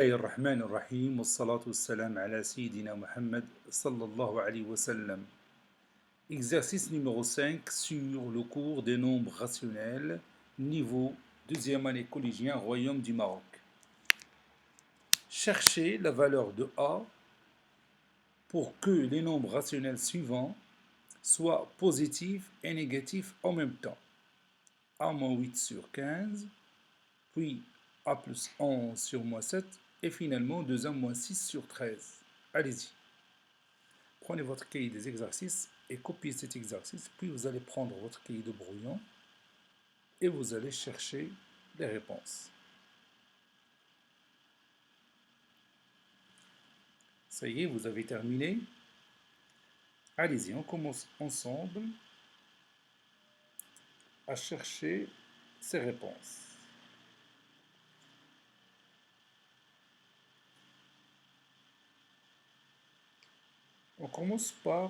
الرحمن الرحيم والصلاة والسلام على سيدنا Muhammad sallallahu alayhi wa sallam. Exercice numéro 5 sur le cours des nombres rationnels, niveau deuxième année collégien, Royaume du Maroc. Cherchez la valeur de A pour que les nombres rationnels suivants soient positifs et négatifs en même temps. A-8 sur 15, puis A plus 11 sur moins 7, et finalement 2A moins 6 sur 13. Allez-y. Prenez votre cahier des exercices et copiez cet exercice, puis vous allez prendre votre cahier de brouillon et vous allez chercher les réponses. Ça y est, vous avez terminé. Allez-y, on commence ensemble à chercher ces réponses. On commence par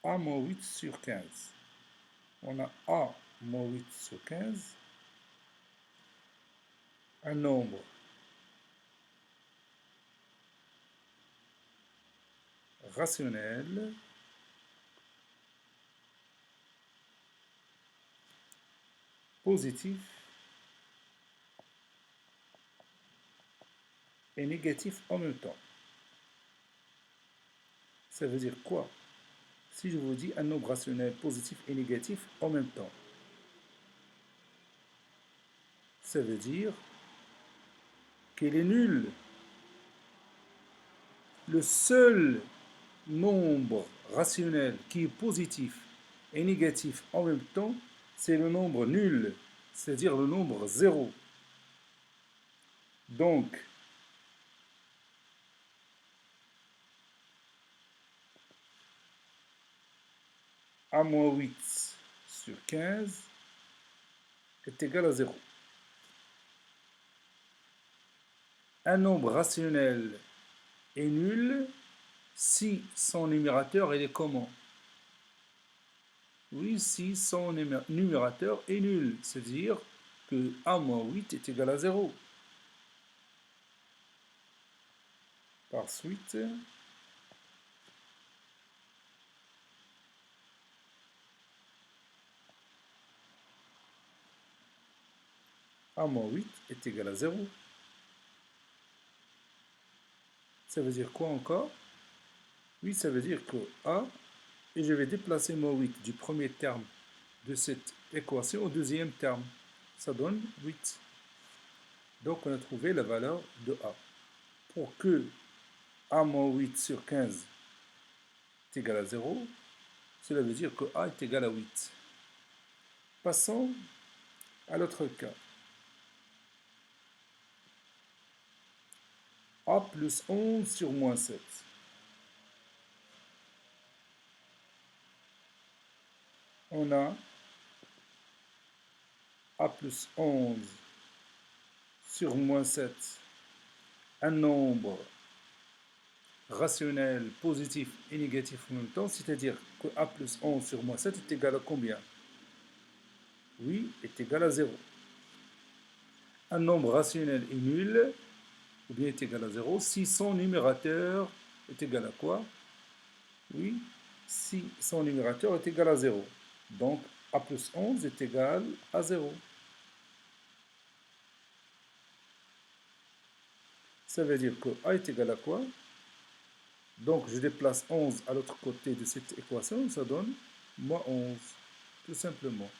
A-8 sur 15. On a A-8 sur 15, un nombre rationnel positif et négatif en même temps. Ça veut dire quoi? Si je vous dis un nombre rationnel positif et négatif en même temps, ça veut dire qu'il est nul. Le seul nombre rationnel qui est positif et négatif en même temps, c'est le nombre nul, c'est-à-dire le nombre 0. Donc, A-8 sur 15 est égal à 0. Un nombre rationnel est nul si son numérateur est comment? Oui, si son numérateur est nul, c'est-à-dire que A-8 est égal à 0. Par suite, A-8 est égal à 0. Ça veut dire quoi encore? Oui, ça veut dire que A, et je vais déplacer mon 8 du premier terme de cette équation au deuxième terme. Ça donne 8. Donc on a trouvé la valeur de A. Pour que A-8 sur 15 est égal à 0, cela veut dire que A est égal à 8. Passons à l'autre cas. A plus 11 sur moins 7. On a A plus 11 sur moins 7, un nombre rationnel positif et négatif en même temps, c'est-à-dire que A plus 11 sur moins 7 est égal à combien? Oui, est égal à 0. Un nombre rationnel est nul, ou bien est égal à 0, si son numérateur est égal à quoi? Oui, si son numérateur est égal à 0. Donc, A plus 11 est égal à 0. Ça veut dire que A est égal à quoi? Donc, je déplace 11 à l'autre côté de cette équation, ça donne moins 11, tout simplement.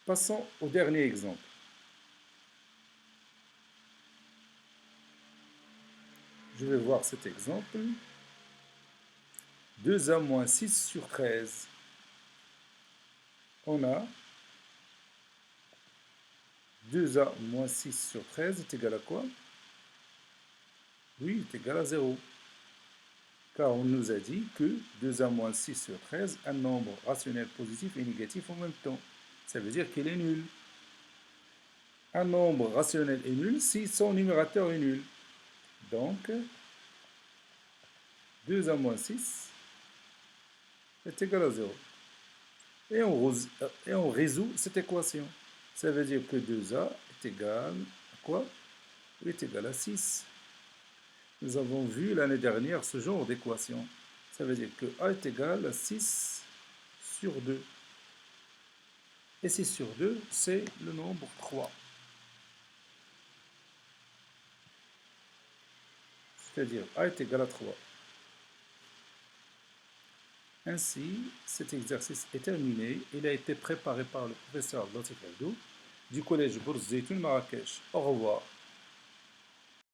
Passons au dernier exemple. Je vais voir cet exemple. 2A moins 6 sur 13. On a 2A moins 6 sur 13 est égal à quoi? Oui, est égal à 0. Car on nous a dit que 2A moins 6 sur 13, un nombre rationnel positif et négatif en même temps. Ça veut dire qu'il est nul. Un nombre rationnel est nul si son numérateur est nul. Donc, 2A moins 6 est égal à 0. et on résout cette équation. Ça veut dire que 2a est égal à quoi? Est égal à 6. Nous avons vu l'année dernière ce genre d'équation. Ça veut dire que a est égal à 6 sur 2. Et 6 sur 2, c'est le nombre 3. C'est-à-dire a est égal à 3. Ainsi, cet exercice est terminé. Il a été préparé par le professeur Latif Abdou du collège Bourz Zeytoun Marrakech. Au revoir.